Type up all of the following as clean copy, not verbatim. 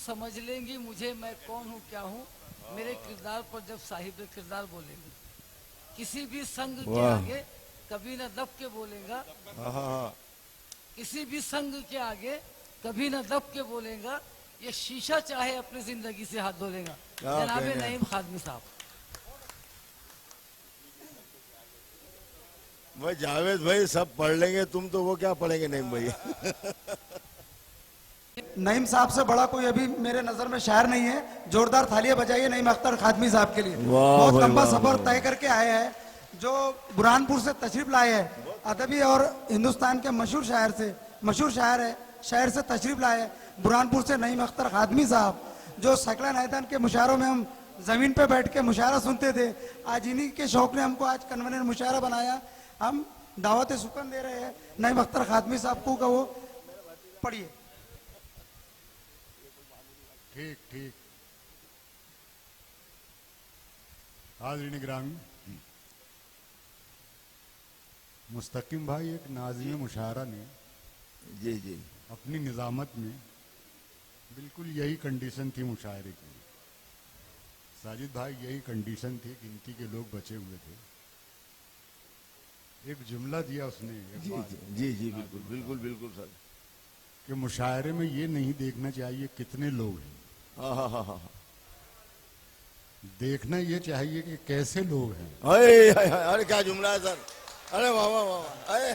समझ लेंगी मुझे मैं कौन हूँ क्या हूँ मेरे किरदार पर जब साहिब किरदार बोलेंगे। किसी भी संग के आगे कभी न दब के बोलेगा, किसी भी संग के आगे कभी न दब के बोलेगा, ये शीशा चाहे अपनी जिंदगी से हाथ धो लेगा। जनाब नईम खादमी साहब। भाई जावेद भाई सब पढ़ लेंगे, तुम तो वो क्या पढ़ेंगे नईम भाई। नईम साहब से बड़ा कोई अभी मेरे नजर में शायर नहीं है। जोरदार थालियां बजाइए नईम अख्तर खादमी साहब के लिए। बहुत लंबा सफर तय करके आए हैं, जो बुरहानपुर से तशरीफ लाए हैं। अदबी और हिंदुस्तान के मशहूर शायर है, शहर से तशरीफ लाए हैं बुरहानपुर से नईम अख्तर खादमी साहब, जो सकला नायदान के मुशायरों में हम जमीन पे बैठ के मुशायरा सुनते थे। आज इन्हीं के शौक ने हमको आज कन्वेनर मुशायरा बनाया। हम दावत सुकन दे रहे हैं नईम अख्तर खादमी साहब को, वो पढ़िए। ठीक ठीक। हाज़रीन गिरामी, मुस्तकिम भाई एक नाज़िम मुशायरा ने जी जी अपनी निज़ामत में बिल्कुल यही कंडीशन थी मुशायरे की। साजिद भाई यही कंडीशन थी, गिनती के लोग बचे हुए थे। एक जुमला दिया उसने एक जी, जी जी बिल्कुल बिल्कुल बिल्कुल सर, कि मुशायरे में ये नहीं देखना चाहिए कितने लोग हैं, देखना ये चाहिए कि कैसे लोग हैं। अरे क्या जुमला है सर, अरे वाह वाह वाह, अरे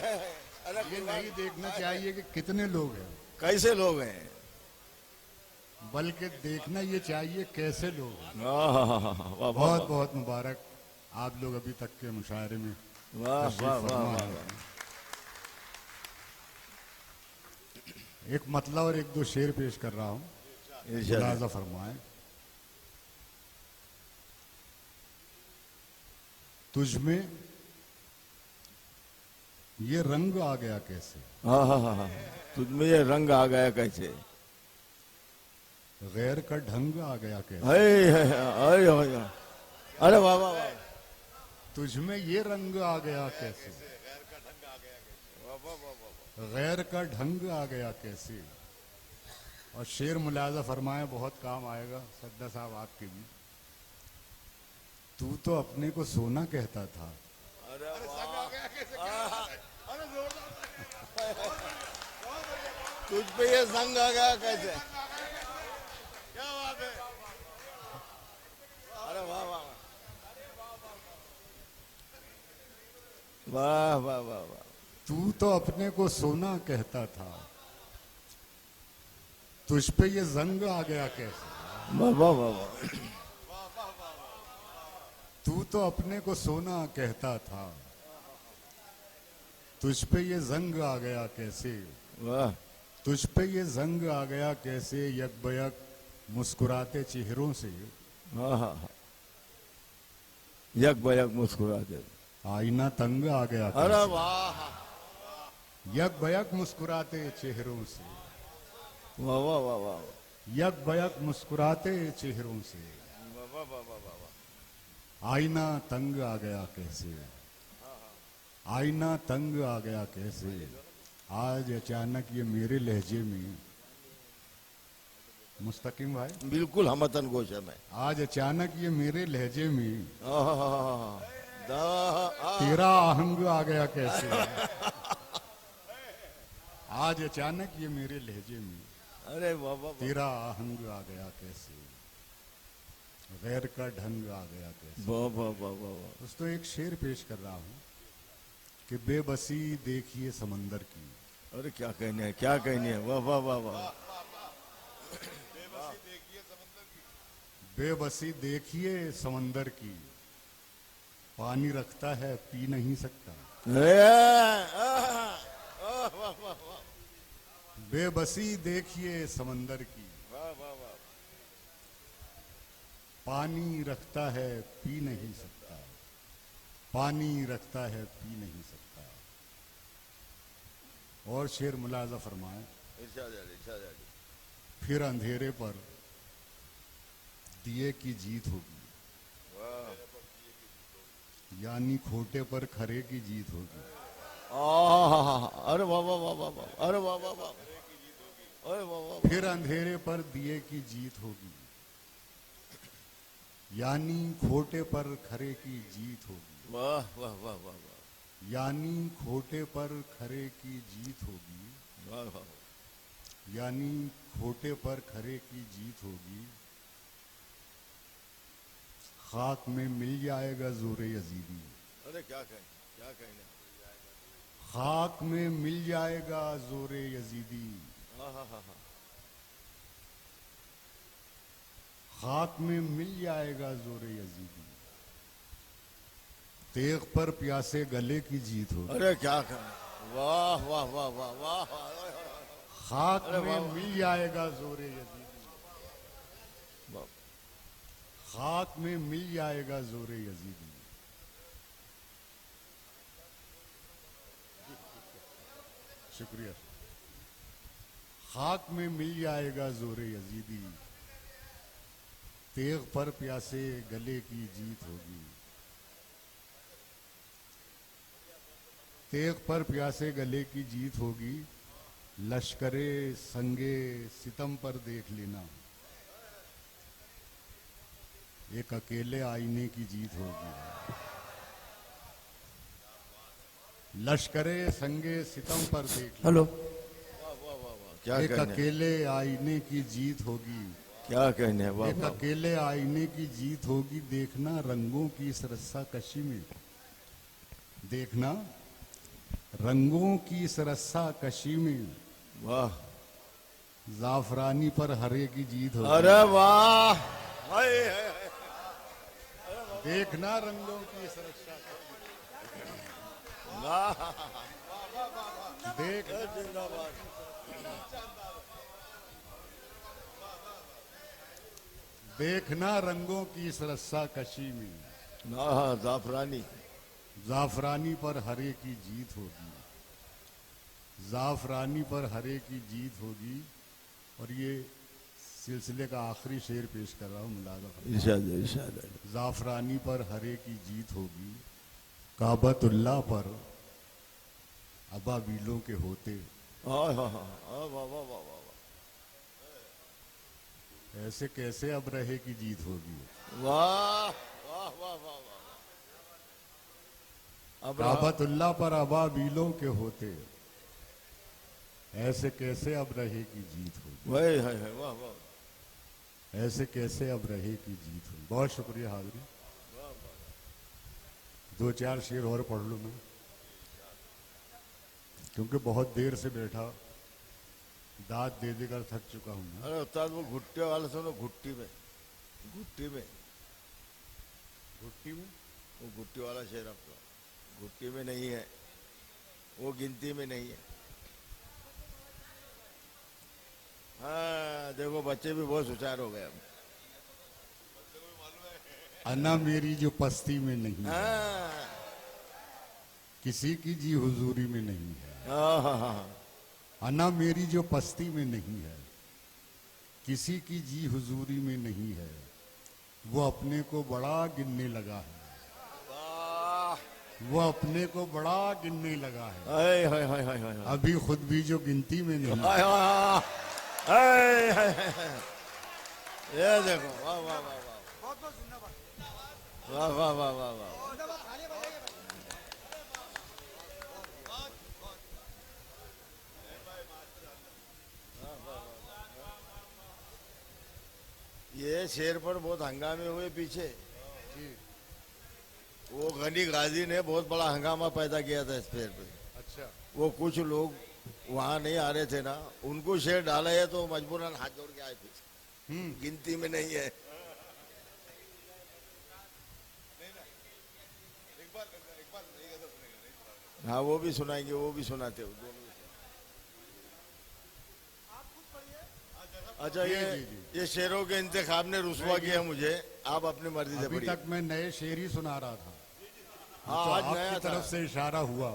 ये नहीं देखना चाहिए कि कितने लोग हैं, कैसे लोग हैं, बल्कि देखना ये चाहिए कैसे लोग हैं। बहुत बहुत मुबारक आप लोग अभी तक के मुशायरे में। वाह वाह वाह। एक मतला और एक दो शेर पेश कर रहा हूं, मुलाज़ा फरमाए। तुझमें ये रंग आ गया कैसे, तुझमें ये रंग आ गया कैसे, गैर का ढंग आ गया कैसे। अरे वाह वाह वाह। तुझमें ये रंग आ गया कैसे, गैर का ढंग आ गया कैसे। और शेर मुलाज़ा फरमाए, बहुत काम आएगा सद्दा साहब आपके भी। तू तो अपने को सोना कहता था, तुझ पे ये संग आ गया कैसे, क्या बात है। अरे वाह वाह वाह वाह वाह वाह। तू तो अपने को सोना कहता था, तुझ पे ये जंग आ गया कैसे। वाह वाह वाह। तू तो अपने को सोना कहता था, तुझ पे ये जंग आ गया कैसे, वाह तुझ पे ये जंग आ गया कैसे, यकबयक मुस्कुराते चेहरों से, हाँ हाँ हाँ, यक बयक मुस्कुराते। आईना तंग आ गया अरे कैसे, वाह यकबयक मुस्कुराते चेहरों से, वाह वाह वाह वाह यकबयक मुस्कुराते चेहरों से, वाह वाह वाह वाह। आईना तंग आ गया कैसे, आईना तंग आ गया कैसे, आज अचानक ये मेरे लहजे में, मुस्तकिम भाई बिल्कुल हमतन गोशम है। आज अचानक ये मेरे लहजे में दा तेरा आहंग आ गया कैसे, आज अचानक ये मेरे लहजे में अरे वाह वाह वाह। तेरा आहंग आ गया कैसे, गैर का ढंग आ गया कैसे। वाह वाह वाह वाह वाह। दोस्तों एक शेर पेश कर रहा हूं कि बेबसी देखिए समंदर की, अरे क्या कहने हैं, क्या कहने हैं, वाह वाह वाह वाह। बेबसी देखिए समंदर की, पानी रखता है पी नहीं सकता, बेबसी देखिए समंदर की, पानी रखता है पी नहीं सकता, पानी रखता है पी नहीं सकता। और शेर मुलाजा फरमाए, फिर अंधेरे पर दिए की जीत होगी, यानी खोटे पर खरे की जीत होगी, अरे वाह वाह वाह वाह वाह, अरे वाह वाह वाह, अरे वाह वाह। फिर अंधेरे पर दिए की जीत होगी, यानी खोटे पर खरे की जीत होगी, वाह वाह वाह वाह वाह, यानी खोटे पर खरे की जीत होगी, वाह वाह। यानी खोटे पर खरे की जीत होगी, खाक में मिल जाएगा जोरे यजीदी, अरे क्या कहें, क्या कहने। खाक में मिल जाएगा जोरे यजीदी, हाँ हाँ हाँ हाँ। खाक में मिल जाएगा जोरे यजीदी, तेग पर प्यासे गले की जीत होगी, अरे क्या कहें, वाह वाह वाह वाह वाह। खाक अरे वाह, में मिल जाएगा जोरे यजीदी, खाक में मिल जाएगा जोरे यजीदी। शुक्रिया। खाक में मिल जाएगा जोरे यजीदी, तेग पर प्यासे गले की जीत होगी, तेग पर प्यासे गले की जीत होगी, लश्करे संगे सितम पर देख लेना, एक अकेले आईने की जीत होगी, लश्करे संगे सितम पर देख लेना, हेलो, क्या एक कहने, अकेले आईने की जीत होगी, क्या कहने, वाह एक वाह। अकेले आईने की जीत होगी, देखना रंगों की इस रस्सा कशी में, देखना रंगों की इस रस्सा कशी में, वाह, जाफरानी पर हरे की जीत होगी, अरे वाह, हाय, हाय, हाय। देखना रंगों की इस रस्सा वाह, देख जिंदाबाद। देखना रंगों की इस रस्सा कशी में, हाँ जाफरानी, जाफरानी पर हरे की जीत होगी, जाफरानी पर हरे की जीत होगी। और ये सिलसिले का आखिरी शेर पेश कर रहा हूँ, मुलाजा फरमाइए। इरशाद इरशाद। जाफरानी पर हरे की जीत होगी, काबतुल्लाह पर अबाबीलों के होते, हाँ हाँ हाँ, वाह वाह वाह वाह वाह। ऐसे कैसे अब रहे की जीत होगी, वाह वाह वाह वाह वाह। अब काबतुल्लाह पर अबाबीलों के होते, ऐसे कैसे अब रहे की जीत होगी, वही है, वाह वाह। ऐसे कैसे अब रहे की जीत होगी। बहुत शुक्रिया हाजरी। दो चार शेर और पढ़ लूँ मैं, क्योंकि बहुत देर से बैठा, दांत दे देकर थक चुका हूँ मैं। अरे उस्ताद वो घुट्टे वाले सुनो, घुट्टी में, घुट्टी में, घुट्टी में वो घुट्टी वाला शेर आपका घुट्टी में नहीं है, वो गिनती में नहीं है। हाँ देखो बच्चे भी बहुत होशियार हो गए अब। अन्ना मेरी जो पस्ती में नहीं है, हाँ किसी की जी हुजूरी में नहीं है। हाँ हाँ हाँ। अन्ना मेरी जो पस्ती में नहीं है, किसी की जी हुजूरी में नहीं है, वो अपने को बड़ा गिनने लगा है। वो अपने को बड़ा गिनने लगा है, हाय हाय हाय हाय हाय अभी खुद भी जो गिनती में नहीं है। हाय हाय हाय हाय हाय। ये देखो वाह वाह वाह वाह बहुत बहुत जिंदाबाद। वाह वाह वाह वाह वाह। ये शेर पर बहुत हंगामे हुए पीछे। वो गनी गाजी ने बहुत बड़ा हंगामा पैदा किया था इस शेर पे। अच्छा, वो कुछ लोग वहां नहीं आ रहे थे ना, उनको शेर डाला है तो मजबूरन हाथ जोड़ के आए थे। गिनती में नहीं है। हाँ वो भी सुनाएंगे, वो भी सुनाते हो दोनों। अच्छा ये शेरों के इंतखाब ने रुसवा किया मुझे, आप अपनी मर्जी से अभी पढ़िए। तक मैं नए शेर ही सुना रहा था। हाँ तो आज नया आपकी था। तरफ से इशारा हुआ।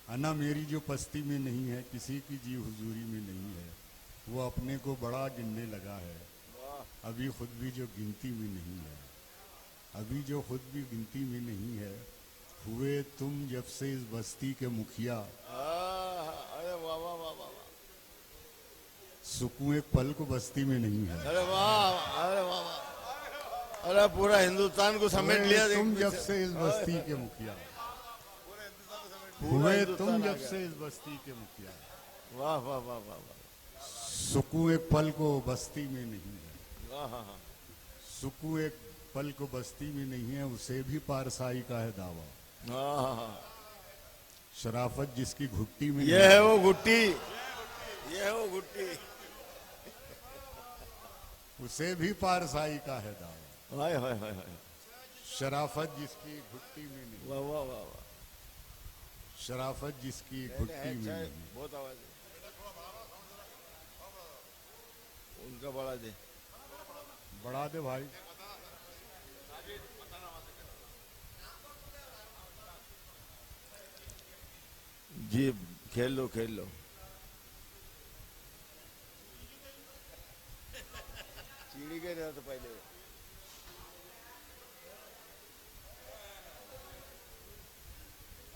अन्ना मेरी जो पस्ती में नहीं है, किसी की जी हुजूरी में नहीं है, वो अपने को बड़ा गिनने लगा है, अभी खुद भी जो गिनती में नहीं है। अभी जो खुद भी गिनती में नहीं है, हुए तुम जब से इस बस्ती के मुखिया, अरे वाह वाह वाह वाह। सुकून एक पल को बस्ती में नहीं है। अरे वाह, अरे वाह वाह। अरे पूरा हिंदुस्तान को समेट लिया। तुम जब से इस बस्ती के मुखिया, हुए तुम जब से इस बस्ती के मुखिया, वाह वाह वाह वाह वाह। सुकून एक पल को बस्ती में नहीं है। हाँ हाँ हाँ। सुकून एक पल को बस्ती में नहीं है, उसे भी पारसाई का है दावा। हाँ हाँ हाँ। शराफत जिसकी घुट्टी में ये नहीं है वो घुट्टी, ये है वो घुट्टी। उसे भी पारसाई का है दावा। हाय हाय हाय हाय। शराफत जिसकी घुट्टी में नहीं, वाह वाह वाह वाह। शराफत जिसकी घुट्टी में नहीं। बहुत आवाज है उनका, बढ़ा दे। बढ़ा दे भाई। जी खेल लो खेल लो। सीढ़ी के रहा तो पहले।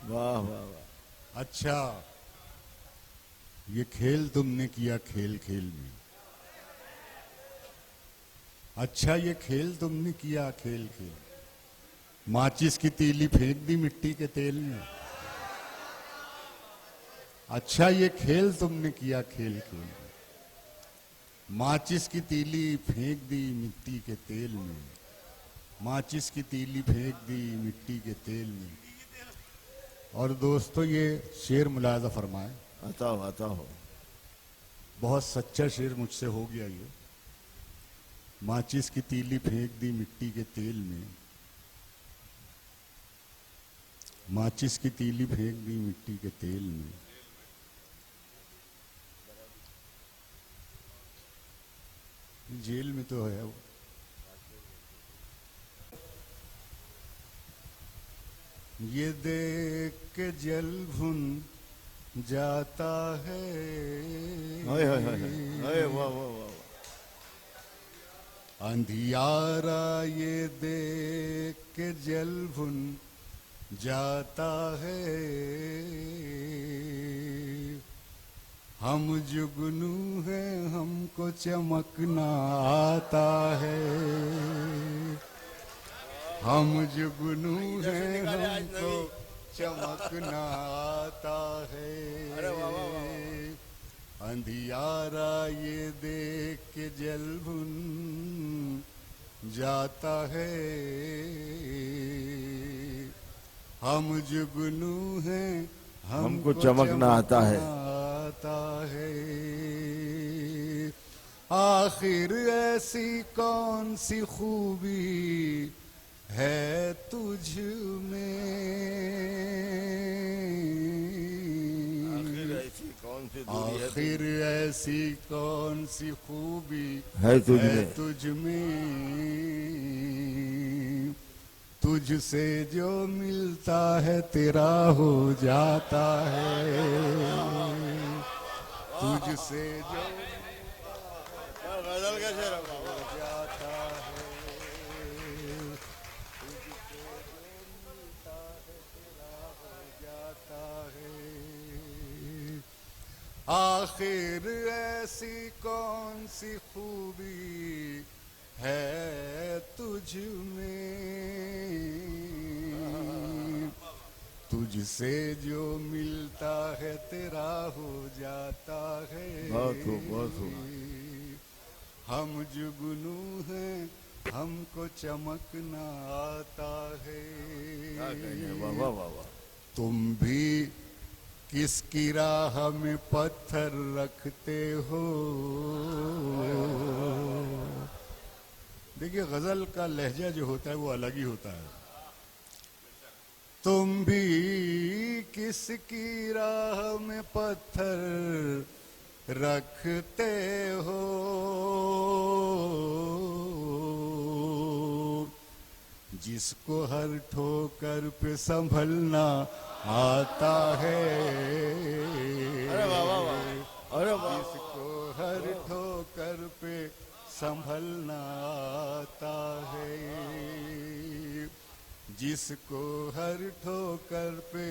वाह वाह वाह। अच्छा, ये खेल तुमने किया खेल खेल में। अच्छा, ये खेल तुमने किया खेल खेल। माचिस की तीली फेंक दी मिट्टी के तेल में। अच्छा, ये खेल तुमने किया खेल खेल में। माचिस की तीली फेंक दी मिट्टी के तेल में। माचिस की तीली फेंक दी मिट्टी के तेल में। और दोस्तों, ये शेर मुलाजा फरमाए। आता हो आता हो। बहुत सच्चा शेर मुझसे हो गया ये। माचिस की तीली फेंक दी मिट्टी के तेल में। माचिस की तीली फेंक दी मिट्टी के तेल में। जेल में तो है वो। ये देख के जल भुन जाता है। हाय हाय हाय हाय। वाह वाह वाह। अंधियारा ये देख के जल भुन जाता है। हम जुगनू हैं, हमको चमकना आता है। हम जुगनू हैं, हमको चमकना आता है। अरे वाह वाह वाह। अंधियारा ये देख के जल भुन जाता है। हम जुगनू हैं, हमको चमकना आता है। आता है। आखिर ऐसी कौन सी खूबी है तुझ में। आखिर ऐसी कौन सी दूरी है आखिर ऐसी कौन सी खूबी है तुझ है में? तुझ में, तुझसे जो मिलता है तेरा हो जाता है, तुझसे जो गजल का शेर है बाबा। हो जाता है, आखिर ऐसी कौन सी खूबी है तुझ में, तुझसे जो मिलता है तेरा हो जाता है। बहुत खूब, बहुत खूब। हम जुगनू हैं, हमको चमकना आता है। क्या कहेंगे बाबा बाबा। तुम भी किसकी राह में पत्थर रखते हो। देखिए गजल का लहजा जो होता है वो अलग ही होता है। तुम भी किसकी राह में पत्थर रखते हो, जिसको हर ठोकर पे संभलना आता है। अरे बाबा बाबा, अरे बाबा। जिसको हर ठोकर पे संभलना आता है, जिसको हर ठोकर पे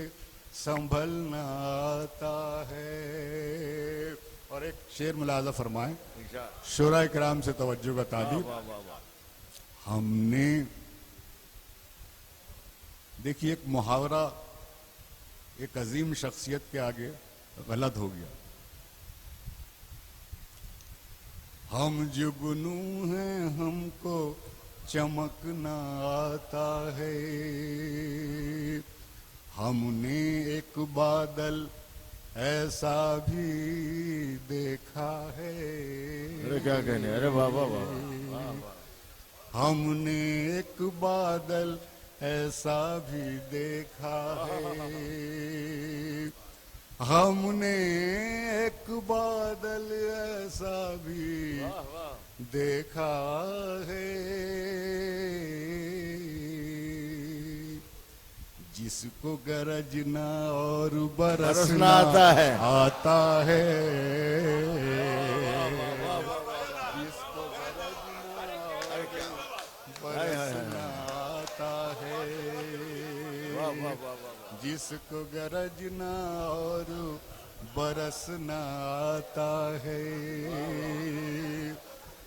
संभलना आता है। और एक शेर मुलाजा फरमाएं, शुरा किराम से तवज्जो का तालीब। हमने देखिए एक मुहावरा एक अजीम शख्सियत के आगे गलत हो गया। हम जुगनू हैं, हमको चमकना आता है। हमने एक बादल ऐसा भी देखा है। अरे क्या कहने, अरे बाबा बाबा। हमने एक बादल ऐसा भी देखा है। हमने एक बादल ऐसा भी देखा है, जिसको गरजना और बरसना आता है। आता है। जिसको बरसना आता है, जिसको गरजना और बरसना आता है।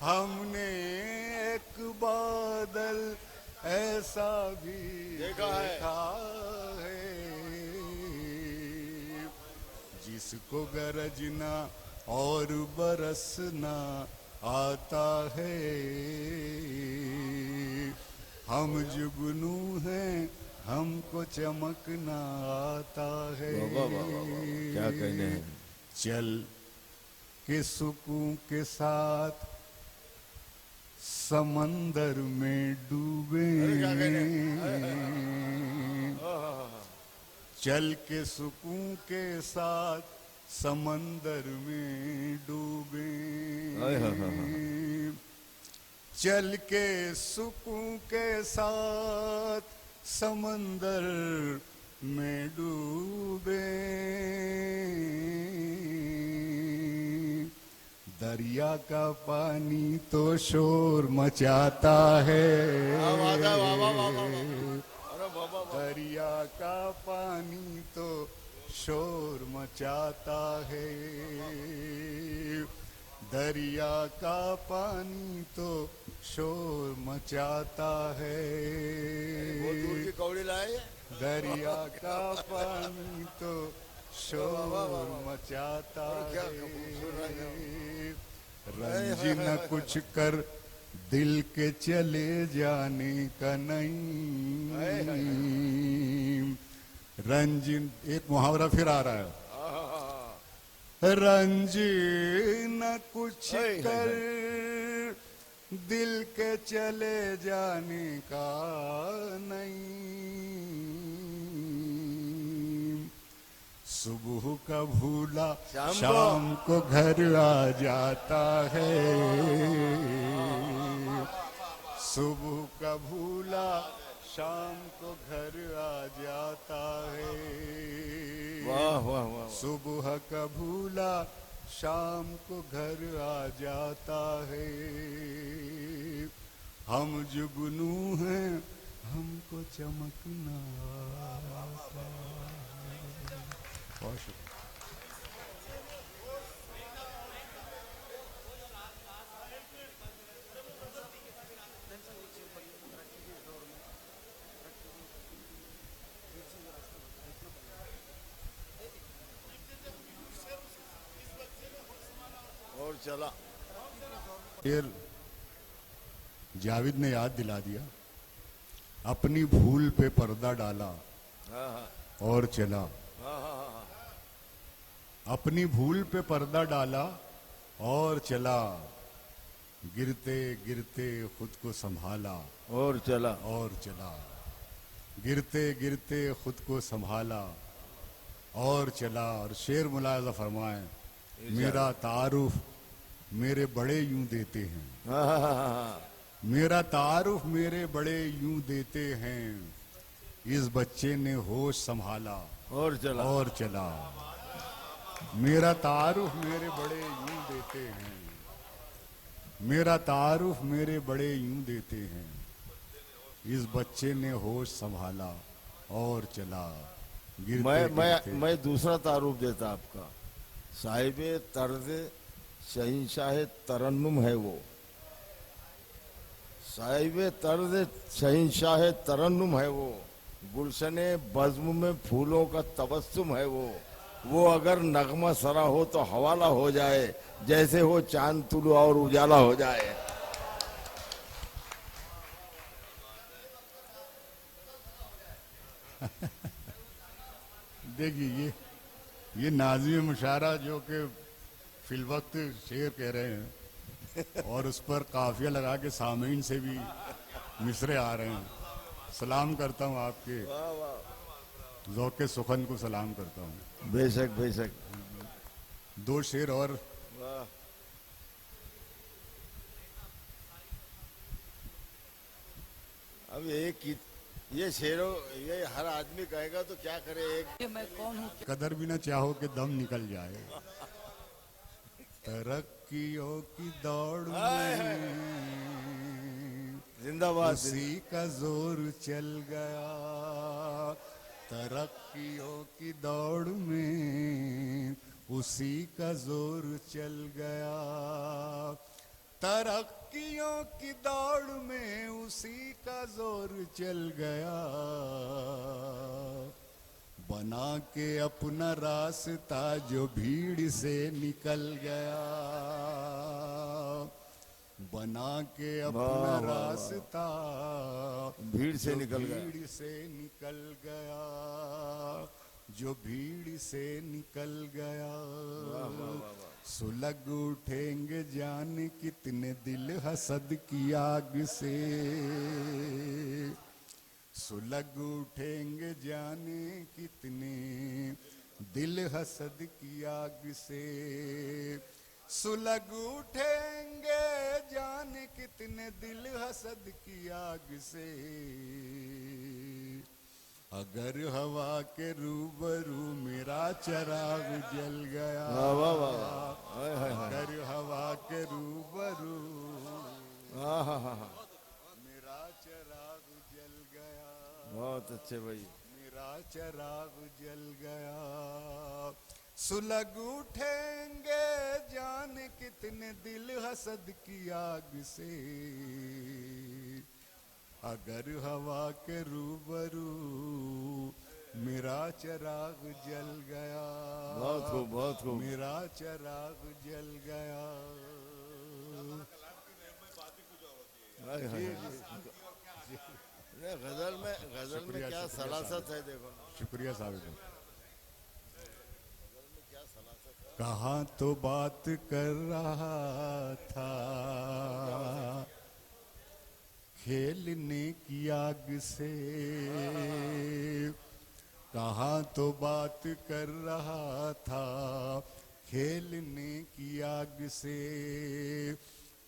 हमने एक बादल ऐसा भी देखा है, जिसको गरजना और बरसना आता है। हम जुगनू हैं, हमको चमकना आता है। क्या कहने हैं। चल के सुकून के साथ समंदर में डूबे, चल के सुकून के साथ समंदर में डूबे, चल के सुकून के साथ समंदर में डूबे। दरिया का पानी तो शोर मचाता है, दरिया का पानी तो शोर मचाता है। दरिया का पानी तो शोर मचाता है। कौड़ी लाए। दरिया का पानी तो शोर मचाता है। रंज न कुछ कर दिल के चले जाने का नहीं। रंज, एक मुहावरा फिर आ रहा है। रंज न कुछ कर दिल के चले जाने का नहीं, सुबह का भूला शाम को घर आ जाता है, सुबह का भूला शाम को घर आ जाता है, वाह वाह वाह। सुबह का भूला शाम को घर आ जाता है, हम जुगनू हैं हमको चमकना आता है। बहुत शुक्रिया। और चला। फिर जावेद ने याद दिला दिया, अपनी भूल पे पर्दा डाला हाँ हाँ और चला, हाँ हाँ हाँ। अपनी भूल पे पर्दा डाला और चला, गिरते गिरते खुद को संभाला और चला। और चला, गिरते गिरते खुद को संभाला और चला। और शेर मुलाजा फरमाए, मेरा तारुफ मेरे बड़े यूं देते हैं, हाँ हाँ हाँ हाँ। मेरा तारुफ मेरे बड़े यूं देते हैं, इस बच्चे ने होश संभाला और चला। और चला, मेरा तारुफ मेरे बड़े यूं देते हैं, मेरा तारुफ मेरे बड़े यूं देते हैं, इस बच्चे ने होश संभाला और चला। गिरते मैं दूसरा तारुफ देता आपका। साहिब तर्ज शहिंशाह तरन्नुम है वो, साहिब तर्ज शहिंशाह तरन्नुम है वो, गुलशने बज़्म में फूलों का तबस्सुम है वो अगर नगमा सरा हो तो हवाला हो जाए, जैसे हो चांद तुलु और उजाला हो जाए। देखिए ये नाज़िम मुशारा जो कि फिलवक्त शेर कह रहे हैं और उस पर काफिया लगा के सामीन से भी मिसरे आ रहे हैं। सलाम करता हूँ आपके ज़ौक़े सुखन को सलाम करता हूँ। बेशक बेशक। दो शेर और। अब ये शेरों ये हर आदमी कहेगा तो क्या करे। एक ये मैं कौन हूँ, कदर भी ना चाहो कि दम निकल जाए, तरक्कियों की दौड़ में जिंदाबाद उसी का जोर चल गया, तरक्कियों की दौड़ में उसी का जोर चल गया, तरक्कियों की दौड़ में उसी का जोर चल गया, बना के अपना रास्ता जो भीड़ से निकल गया, बना के अपना रास्ता भीड़ से निकल गया, भीड़ से निकल गया, जो भीड़ से निकल गया, सुलग उठेंगे जाने कितने दिल हसद की आग से, सुलग उठेंगे जाने कितने दिल हसद की आग से, सुलग उठेंगे जाने कितने दिल हसद की आग से, अगर हवा के रूबरू मेरा चिराग जल गया, अगर हवा के रूबरू मेरा चिराग जल गया, बहुत अच्छे भाई, मेरा चिराग जल गया, सुलग उठेंगे जाने कितने दिल हसद की आग से, अगर हवा के रूबरू मेरा चिराग जल गया, बहुत खूब बहुत खूब। मेरा चिराग जल गया। गजल में क्या सलासत है, देखो। शुक्रिया साहब। कहाँ तो बात कर रहा था, खेलने की आग से, कहाँ तो बात कर रहा था खेलने की आग से,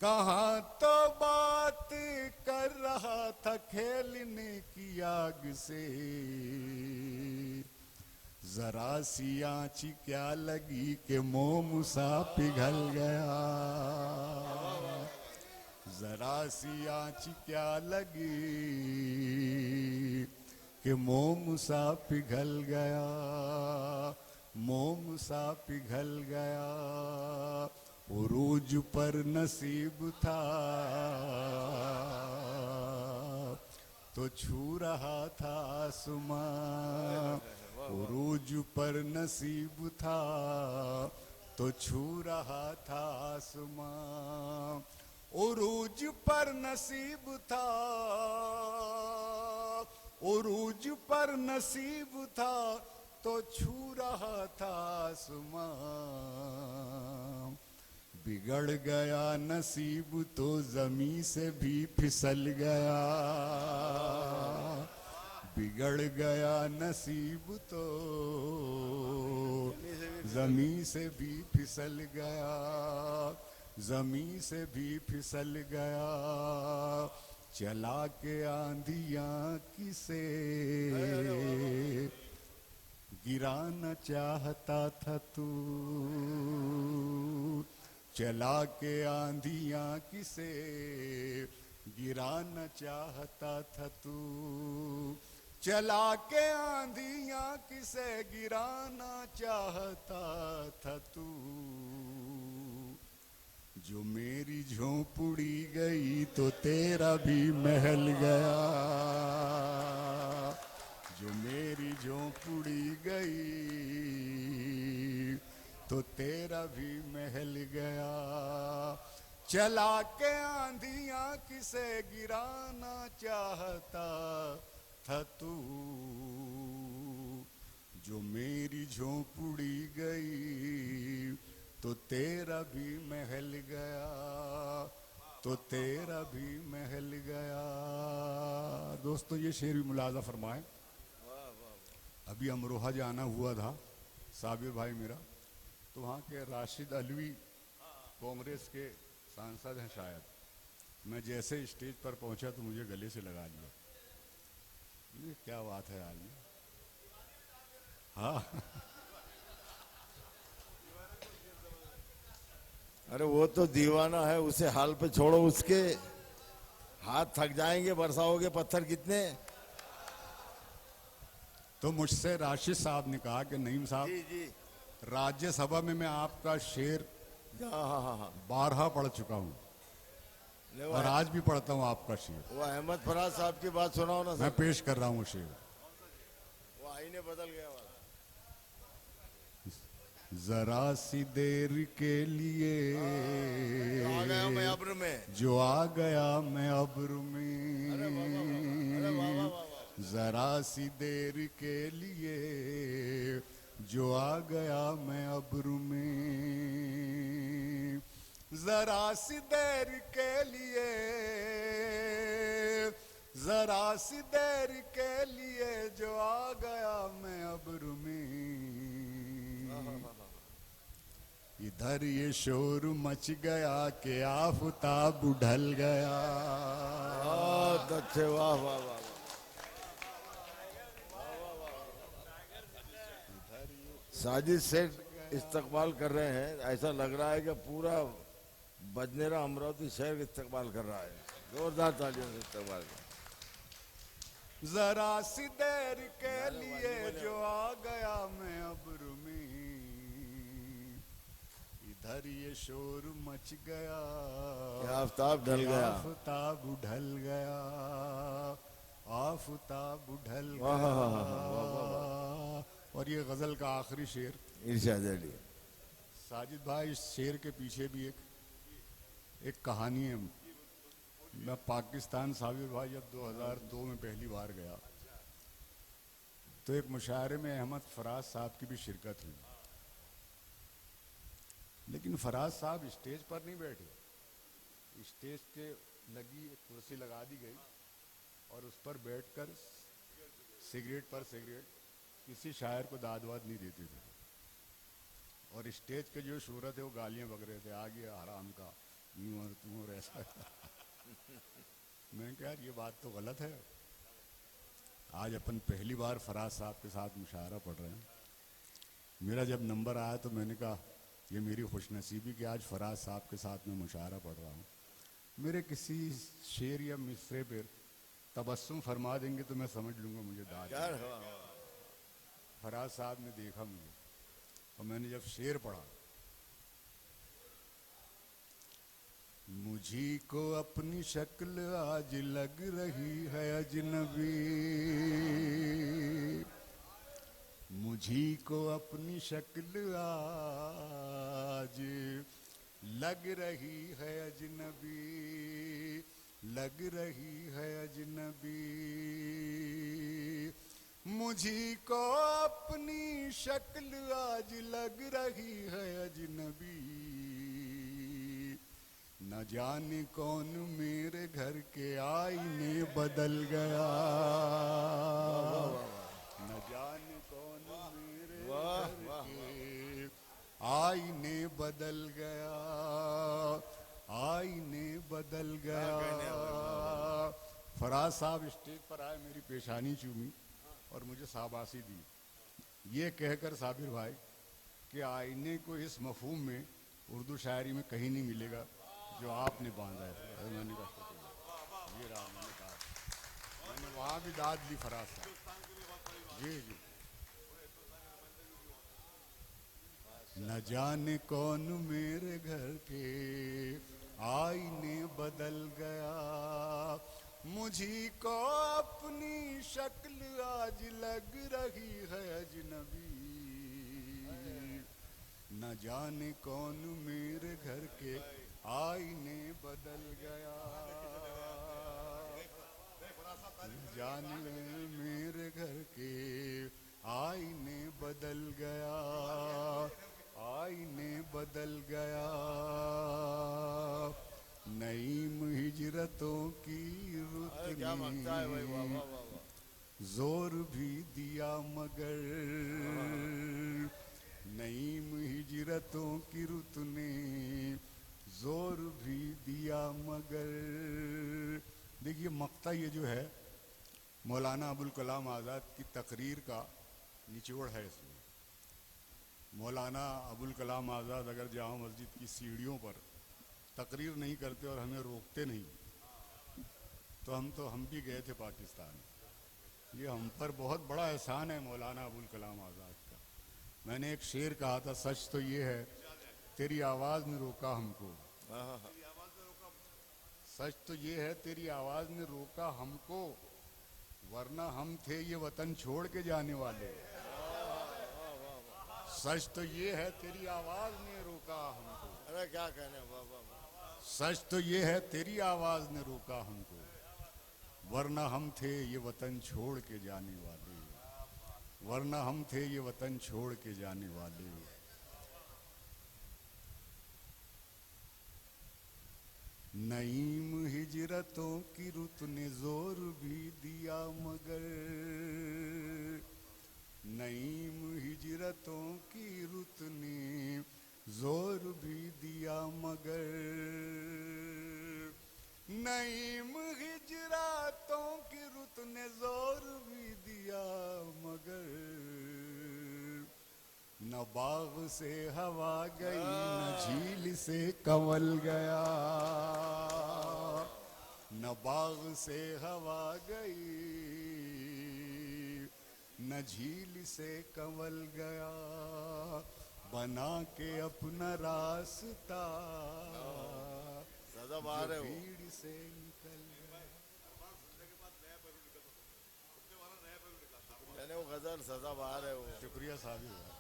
कहाँ तो बात कर रहा था खेलने की आग से, जरा सी आँच क्या लगी कि मोम सा पिघल गया, जरा सी आँच क्या लगी कि मोम सा पिघल गया, मोम सा पिघल गया, उरूज पर नसीब था तो छू रहा था आसमां, उरूज पर नसीब था तो छू रहा था आसमां, उरूज पर नसीब था, उरूज पर नसीब था तो छू रहा था आसमां, बिगड़ गया नसीब तो जमी से भी फिसल गया, बिगड़ गया नसीब तो जमी से भी फिसल गया, जमी से भी फिसल गया, चला के आंधियां किसे गिराना चाहता था तू, चला के आंधियां किसे गिराना चाहता था तू, चला के आंधियां किसे गिराना चाहता था तू, जो मेरी झोंपड़ी गई तो तेरा भी महल गया, जो मेरी झोंपड़ी गई तो तेरा भी महल गया, चला के आंधियां किसे गिराना चाहता था तू, जो मेरी झोंपड़ी गई तो तेरा भी महल गया, तो तेरा भी महल गया। दोस्तों ये शेर भी मुलाजा फरमाए। अभी अमरोहा जाना हुआ था साबिर भाई मेरा, तो वहाँ के राशिद अलवी कांग्रेस के सांसद हैं शायद, मैं जैसे स्टेज पर पहुंचा तो मुझे गले से लगा लिया, ये क्या बात है आदमी। हाँ अरे वो तो दीवाना है, उसे हाल पे छोड़ो, उसके हाथ थक जाएंगे, बरसाओगे पत्थर कितने। तो मुझसे राशिद साहब ने कहा कि नईम साहब, जी जी राज्यसभा में मैं आपका शेर हाँ हाँ हाँ हाँ 12 पढ़ चुका हूँ और आज भी पढ़ता हूँ आपका शेर। वो अहमद फराज साहब की बात सुनाओ ना मैं सर, पेश कर रहा हूँ शेर। वो आईने बदल गया वाला। जरा सी देर के लिए आ गया मैं अब्र में, जो आ गया मैं अब्र में, अरे वाह वाह वाह, जरा सी देर के लिए जो आ गया मैं अब्र में, जरा सी देर के लिए, जरा सी देर के लिए जो आ गया मैं अब्र में, इधर ये शोर मच गया कि आफताब ढल गया। बहुत अच्छे, वाह वाह वाह। साजिद सेठ इस्तकबाल कर रहे हैं, ऐसा लग रहा है कि पूरा बजनेरा अमरावती शहर का इस्तकबाल कर रहा है, जोरदार तालियों से इस्तकबाल कर। जरा सी देर के लिए जो आ गया मैं अब्र में, इधर ये शोर मच गया कि आफताब ढल गया, आफताब ढल गया, आफताब ढल वाह गया। वाह वाह। और ये गजल का आखिरी शेर, इरशाद अली। साजिद भाई इस शेर के पीछे भी एक कहानी है। मैं पाकिस्तान साबिर भाई जब 2002 में पहली बार गया तो एक मुशायरे में अहमद फराज साहब की भी शिरकत हुई, लेकिन फराज साहब स्टेज पर नहीं बैठे, स्टेज के लगी एक कुर्सी लगा दी गई और उस पर बैठकर सिगरेट पर सिगरेट, किसी शायर को दाद वाद नहीं देते थे। और स्टेज के जो शूरत है वो गालियां बक रहे थे, आ गया हराम का, यूं और तू और ऐसा। मैं कहा यार ये बात तो गलत है। आज अपन पहली बार फराज साहब के साथ मुशायरा पढ़ रहे हैं। मेरा जब नंबर आया तो मैंने कहा ये मेरी खुशनसीबी कि आज फराज साहब के साथ मैं मुशायरा पढ़ रहा हूँ। मेरे किसी शेर या मिसरे पर तबस्सुम फरमा देंगे तो मैं समझ लूँगा मुझे दाद है। फराज साहब ने देखा मुझे और मैंने जब शेर पढ़ा, मुझी को अपनी शक्ल आज लग रही है अजनबी, मुझी को अपनी शक्ल आज लग रही है अजनबी, लग रही है अजनबी, मुझी को अपनी शक्ल आज लग रही है अजनबी, न जाने कौन मेरे घर के आईने बदल गया, न जाने कौन मेरे घर के आईने बदल गया, आईने बदल गया। फराज साहब स्टेज पर आए, मेरी पेशानी चूमी और मुझे शाबाशी दी, ये कहकर साबिर भाई कि आईने को इस मफहूम में उर्दू शायरी में कहीं नहीं मिलेगा जो आपने बांधा है। मैंने कहा ये रहा, मैंने कहा, मैंने वहाँ भी दाद ली फराज साहब। जी जी, न जाने कौन मेरे घर के आईने बदल गया, मुझी को अपनी शक्ल आज लग रही है अजनबी, न जाने कौन मेरे घर के आईने बदल गया, न जाने मेरे घर के आईने बदल गया, आईने बदल गया। नईम हिजरतों की रुत ने जोर भी दिया मगर, नईम हिजरतों की रुत ने जोर भी दिया मगर। देखिए मक्ता ये जो है मौलाना अबुल कलाम आज़ाद की तकरीर का निचोड़ है। इसमें मौलाना अबुल कलाम आज़ाद अगर जामा मस्जिद की सीढ़ियों पर तकरीर नहीं करते और हमें रोकते नहीं तो हम भी गए थे पाकिस्तान। ये हम पर बहुत बड़ा एहसान है मौलाना अबुल कलाम आज़ाद का। मैंने एक शेर कहा था, सच तो ये है तेरी आवाज़ ने रोका हमको, सच तो ये है तेरी आवाज़ ने रोका हमको, वरना हम थे ये वतन छोड़ के जाने वाले। सच तो ये है तेरी आवाज़ ने रोका हमको, अरे क्या कहने, वाह वाह। सच तो ये है तेरी आवाज़ ने रोका हमको, वरना हम थे ये वतन छोड़ के जाने वाले, वरना हम थे ये वतन छोड़ के जाने वाले। नईम हिजरतों की रुत ने जोर भी दिया मगर, नईम हिजरतों की रुत ने जोर भी दिया मगर, नईम हिजरतों की रुत ने जोर भी दिया मगर, न बाग से हवा गई न झील से कंवल गया, न बाग से हवा गई न झील से कंवल गया, बना के अपना रास्ता सदाबहार है वो। भीड़ से निकल गया। यानी वो गजल सदाबहार है वो। शुक्रिया साबिर भाई,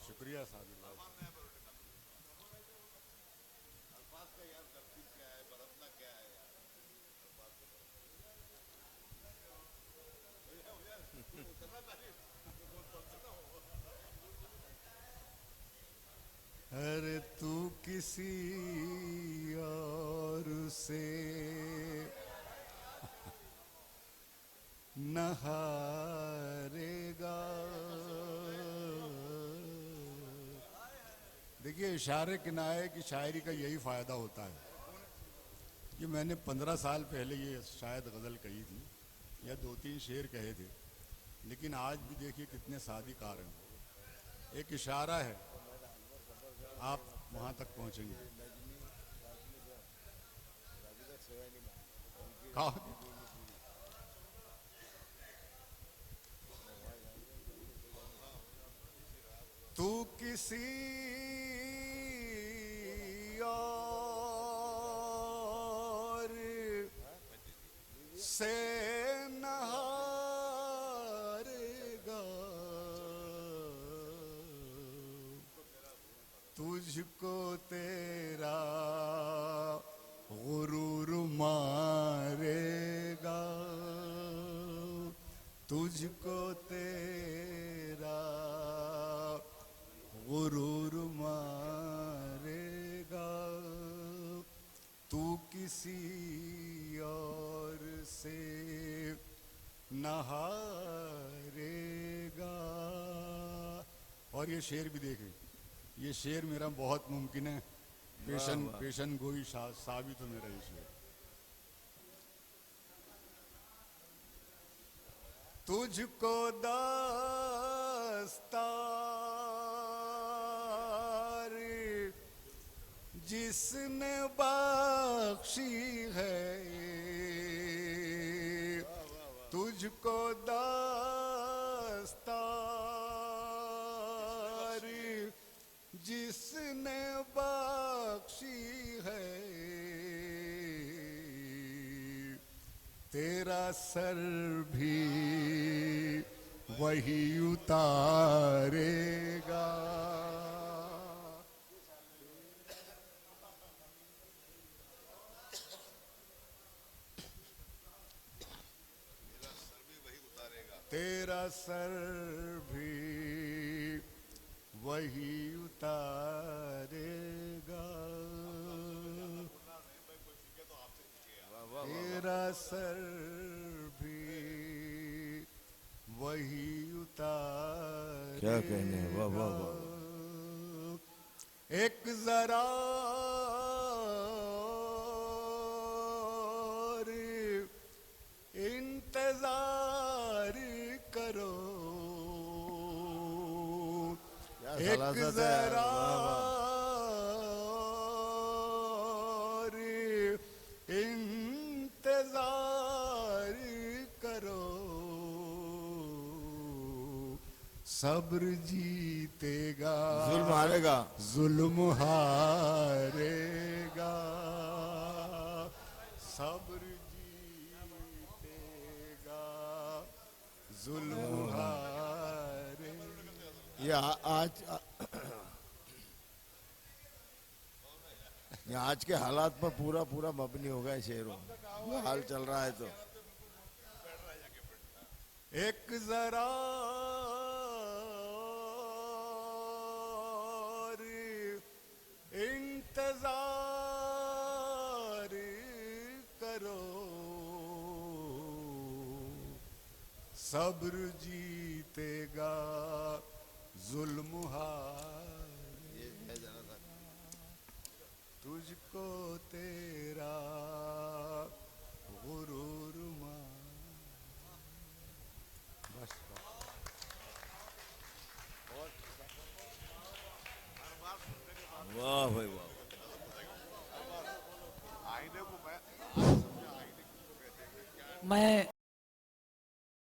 शुक्रिया साबिर भाई। अरे तू किसी और से न हारेगा। देखिए, इशारे किनारे की शायरी का यही फायदा होता है। ये मैंने 15 साल पहले ये शायद गज़ल कही थी या 2-3 शेर कहे थे, लेकिन आज भी देखिए कितने सादिकार हैं। एक इशारा है, आप वहाँ तक पहुँचेंगे। तू किसी और से न हारेगा, तुझको तेरा गुरूर मारेगा, तुझको तेरा गुरूर मारेगा, तू किसी और से न हारेगा। और ये शेर भी देखें, ये शेर मेरा बहुत मुमकिन है पेशन गोई साबित हो मेरा ये शेर। तुझको दस्तार जिसने बख्शी है, तुझको दस्तार जिसने बख्शी है, तेरा सर भी वही उतारेगा। तेरा सर भी वही उतारेगा, तेरा सर भी वही उतारेगा। क्या कहने हैं, वाह वाह वाह। एक जरा इंतजार करो, एक जरा इंतजार करो, सब्र जीतेगा, जुल्म हारेगा, जुल्म हारेगा, सब्र जीतेगा, जुल्म हारेगा। ये आज के हालात पर पूरा पूरा मबनी हो गया शेरों, जो हाल चल रहा है। तो एक जरा इंतजार करो, सब्र जीतेगा, जुल्म हारेगा, तुझको तेरा गुरूर बस। वाह भाई वाह। मैं